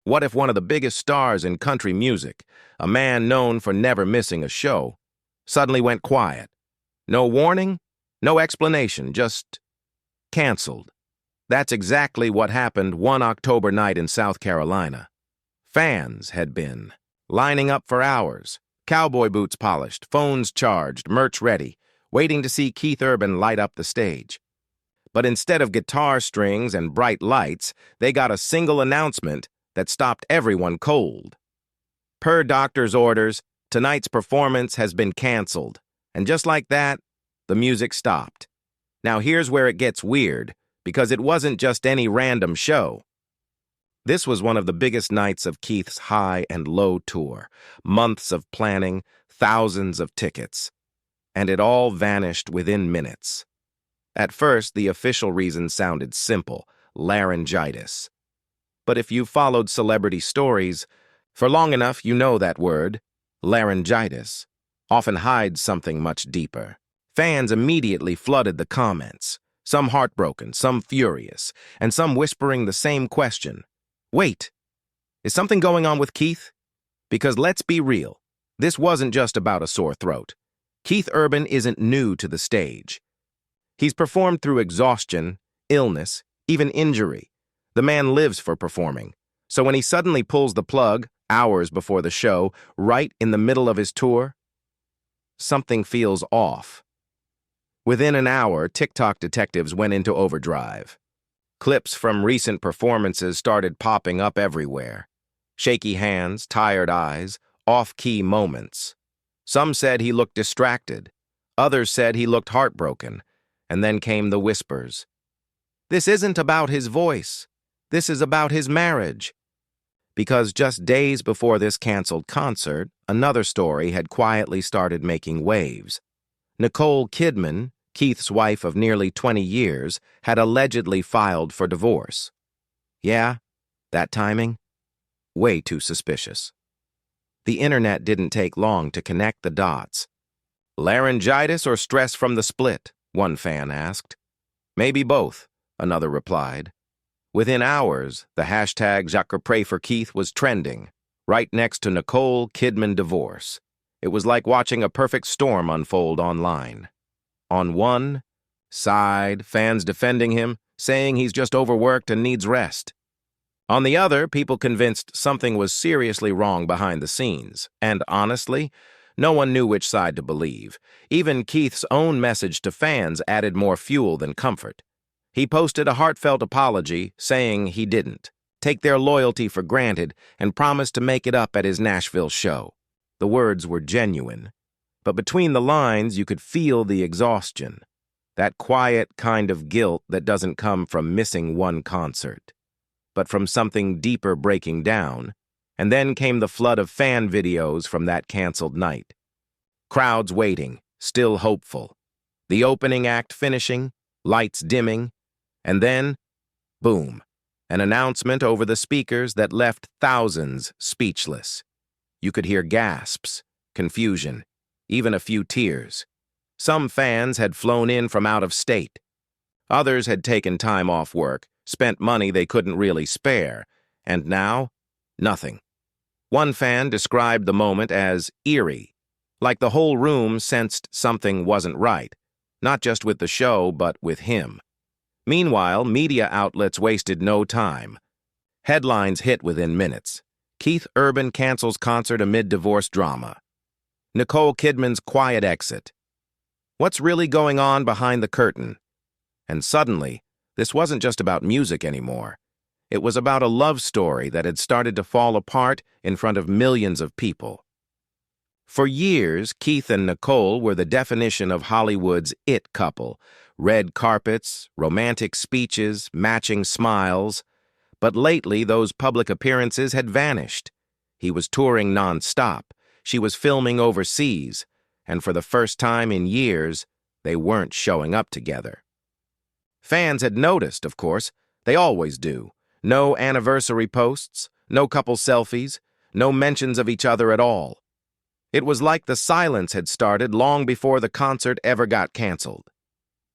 What if one of the biggest stars in country music, a man known for never missing a show, suddenly went quiet? No warning, no explanation, just canceled. That's exactly what happened one October night in South Carolina. Fans had been lining up for hours, cowboy boots polished, phones charged, merch ready, waiting to see Keith Urban light up the stage. But instead of guitar strings and bright lights, they got a single announcement that stopped everyone cold. Per doctor's orders, tonight's performance has been canceled. And just like that, the music stopped. Now here's where it gets weird, because it wasn't just any random show. This was one of the biggest nights of Keith's high and low tour, months of planning, thousands of tickets. And it all vanished within minutes. At first, the official reason sounded simple: laryngitis. But if you've followed celebrity stories for long enough, you know that word, laryngitis, often hides something much deeper. Fans immediately flooded the comments, some heartbroken, some furious, and some whispering the same question. Wait, is something going on with Keith? Because let's be real, this wasn't just about a sore throat. Keith Urban isn't new to the stage. He's performed through exhaustion, illness, even injury. The man lives for performing. So when he suddenly pulls the plug, hours before the show, right in the middle of his tour, something feels off. Within an hour, TikTok detectives went into overdrive. Clips from recent performances started popping up everywhere. Shaky hands, tired eyes, off-key moments. Some said he looked distracted. Others said he looked heartbroken. And then came the whispers. This isn't about his voice. This is about his marriage. Because just days before this canceled concert, another story had quietly started making waves. Nicole Kidman, Keith's wife of nearly 20 years, had allegedly filed for divorce. Yeah, that timing? Way too suspicious. The internet didn't take long to connect the dots. Laryngitis or stress from the split? One fan asked. Maybe both, another replied. Within hours, the hashtag #JacquesPrayForKeith was trending, right next to Nicole Kidman divorce. It was like watching a perfect storm unfold online. On one side, fans defending him, saying he's just overworked and needs rest. On the other, people convinced something was seriously wrong behind the scenes. And honestly, no one knew which side to believe. Even Keith's own message to fans added more fuel than comfort. He posted a heartfelt apology, saying he didn't take their loyalty for granted and promised to make it up at his Nashville show. The words were genuine, but between the lines you could feel the exhaustion, that quiet kind of guilt that doesn't come from missing one concert, but from something deeper breaking down. And then came the flood of fan videos from that canceled night. Crowds waiting, still hopeful. The opening act finishing, lights dimming, and then, boom, an announcement over the speakers that left thousands speechless. You could hear gasps, confusion, even a few tears. Some fans had flown in from out of state. Others had taken time off work, spent money they couldn't really spare, and now, nothing. One fan described the moment as eerie, like the whole room sensed something wasn't right, not just with the show, but with him. Meanwhile, media outlets wasted no time. Headlines hit within minutes. Keith Urban cancels concert amid divorce drama. Nicole Kidman's quiet exit. What's really going on behind the curtain? And suddenly, this wasn't just about music anymore. It was about a love story that had started to fall apart in front of millions of people. For years, Keith and Nicole were the definition of Hollywood's it couple. Red carpets, romantic speeches, matching smiles. But lately, those public appearances had vanished. He was touring non-stop. She was filming overseas. And for the first time in years, they weren't showing up together. Fans had noticed, of course. They always do. No anniversary posts, no couple selfies, no mentions of each other at all. It was like the silence had started long before the concert ever got canceled.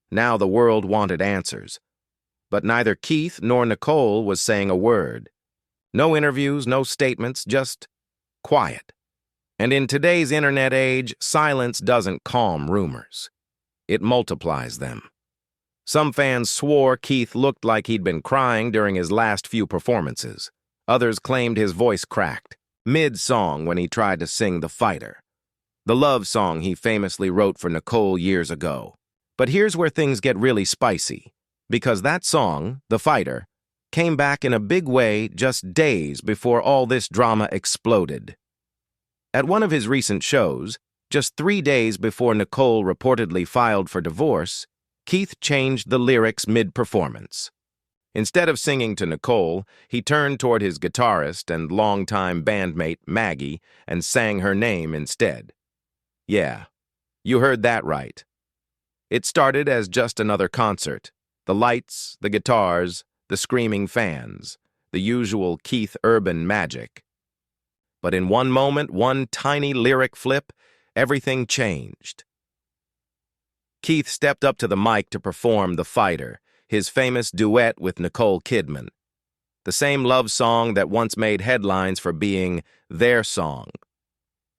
Now the world wanted answers. But neither Keith nor Nicole was saying a word. No interviews, no statements, just quiet. And in today's internet age, silence doesn't calm rumors. It multiplies them. Some fans swore Keith looked like he'd been crying during his last few performances. Others claimed his voice cracked, mid-song when he tried to sing The Fighter, the love song he famously wrote for Nicole years ago. But here's where things get really spicy, because that song, The Fighter, came back in a big way just days before all this drama exploded. At one of his recent shows, just 3 days before Nicole reportedly filed for divorce, Keith changed the lyrics mid-performance. Instead of singing to Nicole, he turned toward his guitarist and longtime bandmate Maggie and sang her name instead. Yeah, you heard that right. It started as just another concert. The lights, the guitars, the screaming fans, the usual Keith Urban magic. But in one moment, one tiny lyric flip, everything changed. Keith stepped up to the mic to perform The Fighter, his famous duet with Nicole Kidman. The same love song that once made headlines for being their song.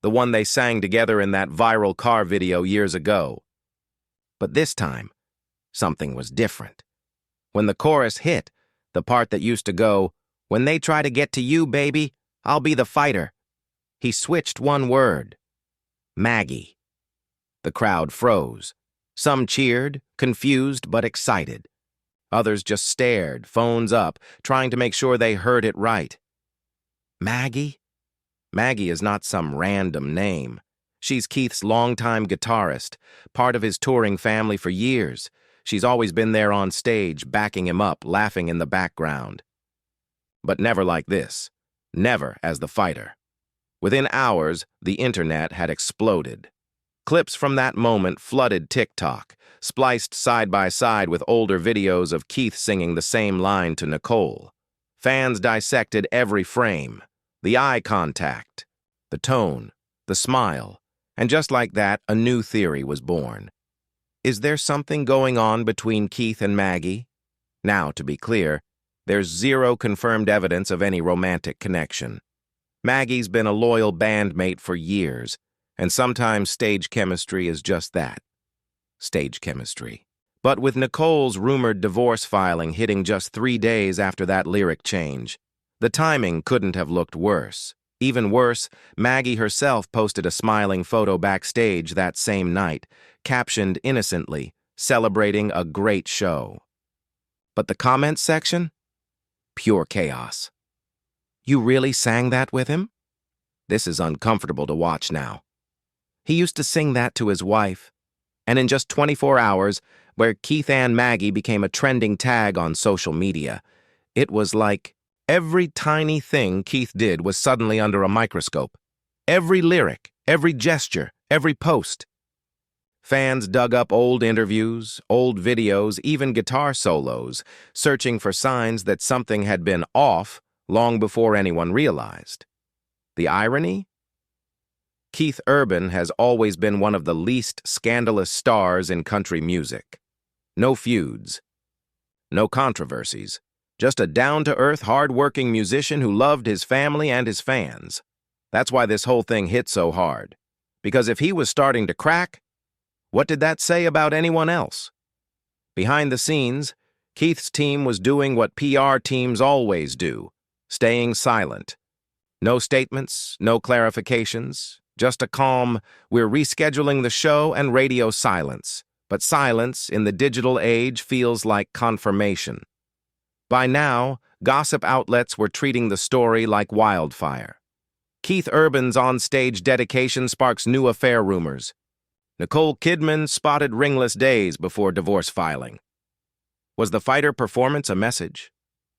The one they sang together in that viral car video years ago. But this time, something was different. When the chorus hit, the part that used to go, "When they try to get to you, baby, I'll be the fighter," he switched one word. Maggie. The crowd froze. Some cheered, confused but excited. Others just stared, phones up, trying to make sure they heard it right. Maggie? Maggie is not some random name. She's Keith's longtime guitarist, part of his touring family for years. She's always been there on stage, backing him up, laughing in the background. But never like this. Never as the fighter. Within hours, the internet had exploded. Clips from that moment flooded TikTok, spliced side by side with older videos of Keith singing the same line to Nicole. Fans dissected every frame, the eye contact, the tone, the smile, and just like that, a new theory was born. Is there something going on between Keith and Maggie? Now, to be clear, there's zero confirmed evidence of any romantic connection. Maggie's been a loyal bandmate for years, and sometimes stage chemistry is just that. Stage chemistry. But with Nicole's rumored divorce filing hitting just 3 days after that lyric change, the timing couldn't have looked worse. Even worse, Maggie herself posted a smiling photo backstage that same night, captioned innocently, celebrating a great show. But the comments section? Pure chaos. You really sang that with him? This is uncomfortable to watch now. He used to sing that to his wife, and in just 24 hours, where Keith and Maggie became a trending tag on social media, it was like every tiny thing Keith did was suddenly under a microscope. Every lyric, every gesture, every post. Fans dug up old interviews, old videos, even guitar solos, searching for signs that something had been off long before anyone realized. The irony? Keith Urban has always been one of the least scandalous stars in country music. No feuds, no controversies, just a down-to-earth, hard-working musician who loved his family and his fans. That's why this whole thing hit so hard. Because if he was starting to crack, what did that say about anyone else? Behind the scenes, Keith's team was doing what PR teams always do, staying silent. No statements, no clarifications, just a calm, "We're rescheduling the show," and radio silence. But silence in the digital age feels like confirmation. By now, gossip outlets were treating the story like wildfire. Keith Urban's on-stage dedication sparks new affair rumors. Nicole Kidman spotted ringless days before divorce filing. Was the fighter performance a message?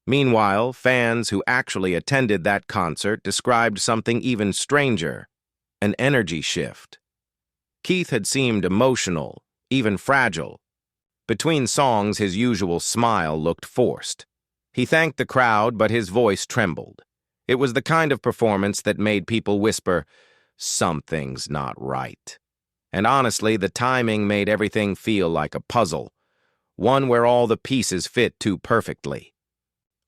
Meanwhile, fans who actually attended that concert described something even stranger. An energy shift. Keith had seemed emotional, even fragile. Between songs, his usual smile looked forced. He thanked the crowd, but his voice trembled. It was the kind of performance that made people whisper, "Something's not right." And honestly, the timing made everything feel like a puzzle, one where all the pieces fit too perfectly.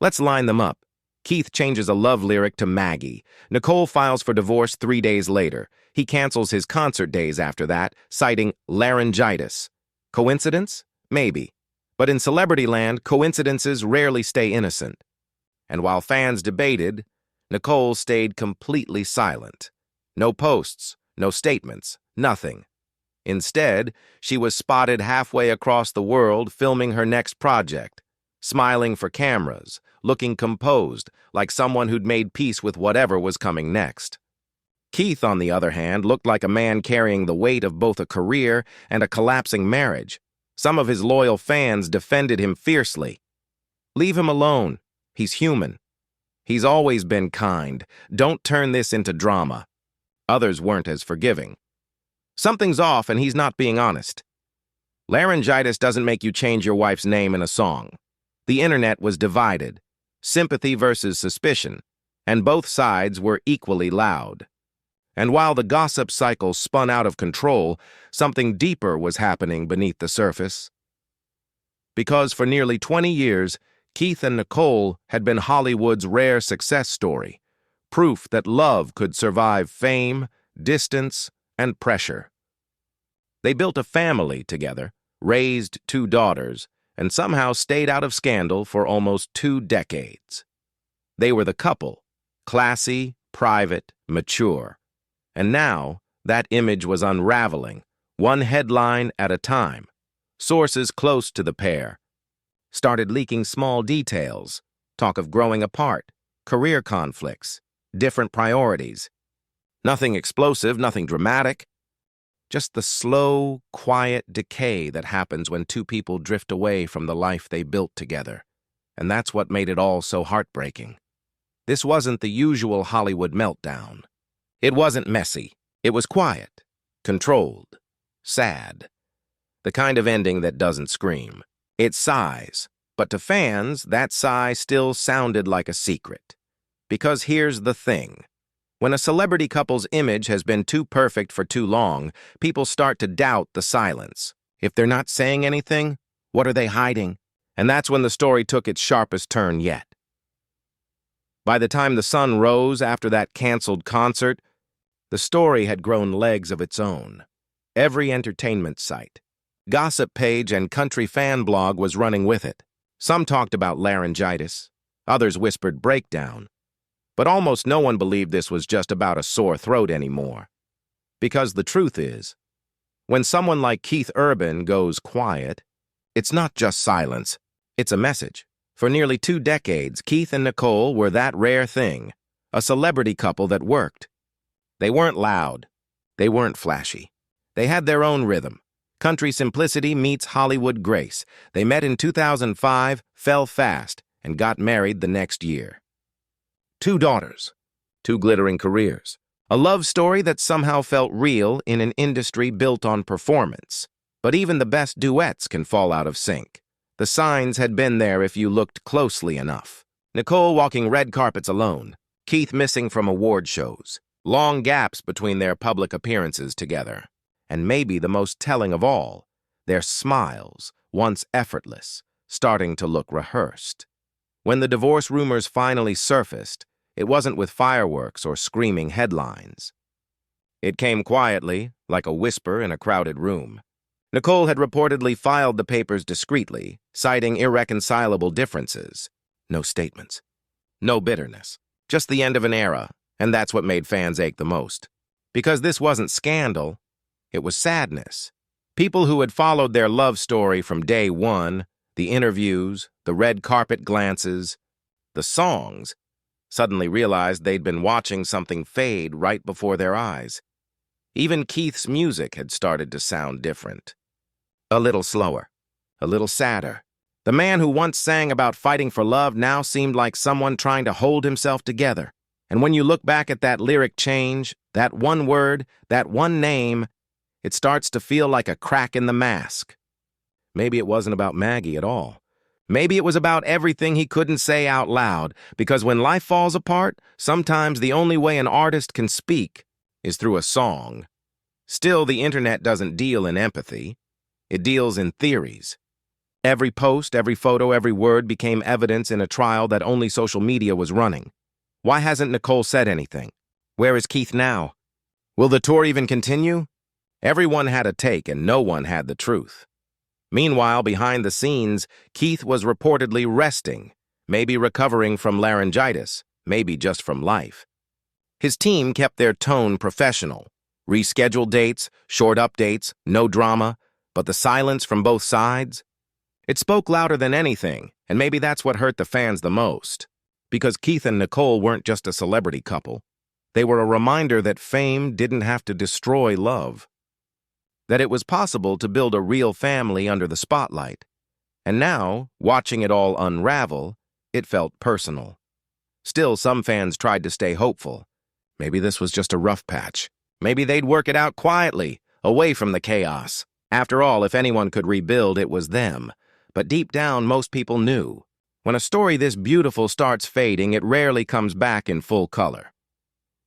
Let's line them up. Keith changes a love lyric to Maggie. Nicole files for divorce 3 days later. He cancels his concert days after that, citing laryngitis. Coincidence? Maybe. But in celebrity land, coincidences rarely stay innocent. And while fans debated, Nicole stayed completely silent. No posts, no statements, nothing. Instead, she was spotted halfway across the world filming her next project, smiling for cameras, looking composed, like someone who'd made peace with whatever was coming next. Keith, on the other hand, looked like a man carrying the weight of both a career and a collapsing marriage. Some of his loyal fans defended him fiercely. "Leave him alone. He's human. He's always been kind. Don't turn this into drama." Others weren't as forgiving. "Something's off and he's not being honest." Laryngitis doesn't make you change your wife's name in a song. The internet was divided, sympathy versus suspicion, and both sides were equally loud. And while the gossip cycle spun out of control, something deeper was happening beneath the surface. Because for nearly 20 years, Keith and Nicole had been Hollywood's rare success story, proof that love could survive fame, distance, and pressure. They built a family together, raised 2 daughters, and somehow stayed out of scandal for almost 2 decades. They were the couple, classy, private, mature. And now, that image was unraveling, one headline at a time. Sources close to the pair started leaking small details, talk of growing apart, career conflicts, different priorities. Nothing explosive, nothing dramatic. Just the slow, quiet decay that happens when 2 people drift away from the life they built together. And that's what made it all so heartbreaking. This wasn't the usual Hollywood meltdown. It wasn't messy. It was quiet, controlled, sad. The kind of ending that doesn't scream. It sighs, but to fans, that sigh still sounded like a secret. Because here's the thing. When a celebrity couple's image has been too perfect for too long, people start to doubt the silence. If they're not saying anything, what are they hiding? And that's when the story took its sharpest turn yet. By the time the sun rose after that canceled concert, the story had grown legs of its own. Every entertainment site, gossip page, and country fan blog was running with it. Some talked about laryngitis, others whispered breakdown. But almost no one believed this was just about a sore throat anymore. Because the truth is, when someone like Keith Urban goes quiet, it's not just silence, it's a message. For nearly 2 decades, Keith and Nicole were that rare thing, a celebrity couple that worked. They weren't loud. They weren't flashy. They had their own rhythm. Country simplicity meets Hollywood grace. They met in 2005, fell fast, and got married the next year. 2 daughters, 2 glittering careers. A love story that somehow felt real in an industry built on performance. But even the best duets can fall out of sync. The signs had been there if you looked closely enough. Nicole walking red carpets alone. Keith missing from award shows. Long gaps between their public appearances together. And maybe the most telling of all, their smiles, once effortless, starting to look rehearsed. When the divorce rumors finally surfaced, it wasn't with fireworks or screaming headlines. It came quietly, like a whisper in a crowded room. Nicole had reportedly filed the papers discreetly, citing irreconcilable differences. No statements. No bitterness. Just the end of an era, and that's what made fans ache the most. Because this wasn't scandal, it was sadness. People who had followed their love story from day one, the interviews, the red carpet glances, the songs, suddenly realized they'd been watching something fade right before their eyes. Even Keith's music had started to sound different. A little slower, a little sadder. The man who once sang about fighting for love now seemed like someone trying to hold himself together. And when you look back at that lyric change, that one word, that one name, it starts to feel like a crack in the mask. Maybe it wasn't about Maggie at all. Maybe it was about everything he couldn't say out loud, because when life falls apart, sometimes the only way an artist can speak is through a song. Still, the internet doesn't deal in empathy. It deals in theories. Every post, every photo, every word became evidence in a trial that only social media was running. Why hasn't Nicole said anything? Where is Keith now? Will the tour even continue? Everyone had a take and no one had the truth. Meanwhile, behind the scenes, Keith was reportedly resting, maybe recovering from laryngitis, maybe just from life. His team kept their tone professional. Rescheduled dates, short updates, no drama, but the silence from both sides? It spoke louder than anything, and maybe that's what hurt the fans the most. Because Keith and Nicole weren't just a celebrity couple. They were a reminder that fame didn't have to destroy love. That it was possible to build a real family under the spotlight. And now, watching it all unravel, it felt personal. Still, some fans tried to stay hopeful. Maybe this was just a rough patch. Maybe they'd work it out quietly, away from the chaos. After all, if anyone could rebuild, it was them. But deep down, most people knew. When a story this beautiful starts fading, it rarely comes back in full color.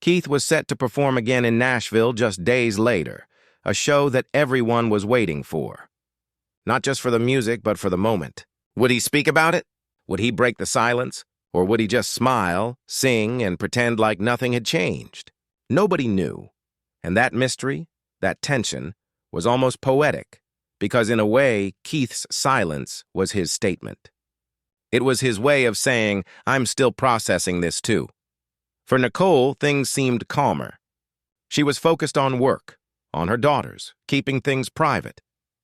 Keith was set to perform again in Nashville just days later, a show that everyone was waiting for. Not just for the music, but for the moment. Would he speak about it? Would he break the silence? Or would he just smile, sing, and pretend like nothing had changed? Nobody knew. And that mystery, that tension, was almost poetic, because in a way, Keith's silence was his statement. It was his way of saying, I'm still processing this too. For Nicole, things seemed calmer. She was focused on work, on her daughters, keeping things private,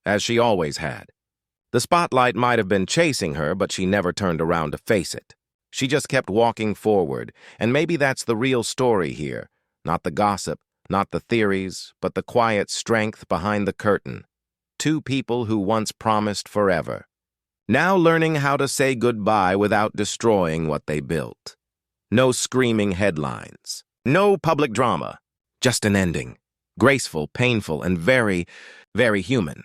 as she always had. The spotlight might have been chasing her, but she never turned around to face it. She just kept walking forward, and maybe that's the real story here. Not the gossip, not the theories, but the quiet strength behind the curtain. Two people who once promised forever. Now learning how to say goodbye without destroying what they built. No screaming headlines. No public drama. Just an ending. Graceful, painful, and very, very human.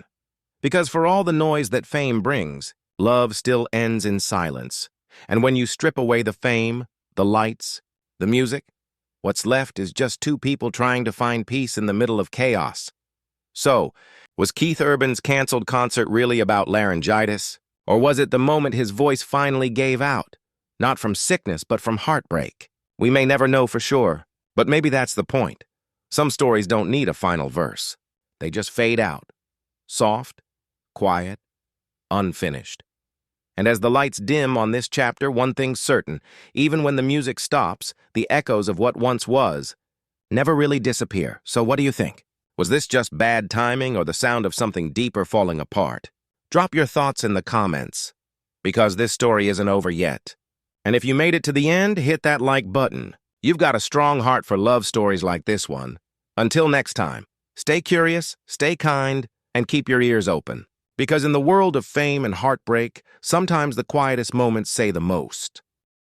Because for all the noise that fame brings, love still ends in silence. And when you strip away the fame, the lights, the music, what's left is just two people trying to find peace in the middle of chaos. So, was Keith Urban's canceled concert really about laryngitis? Or was it the moment his voice finally gave out? Not from sickness, but from heartbreak. We may never know for sure, but maybe that's the point. Some stories don't need a final verse. They just fade out. Soft, quiet, unfinished. And as the lights dim on this chapter, one thing's certain. Even when the music stops, the echoes of what once was never really disappear. So what do you think? Was this just bad timing or the sound of something deeper falling apart? Drop your thoughts in the comments, because this story isn't over yet. And if you made it to the end, hit that like button. You've got a strong heart for love stories like this one. Until next time, stay curious, stay kind, and keep your ears open. Because in the world of fame and heartbreak, sometimes the quietest moments say the most.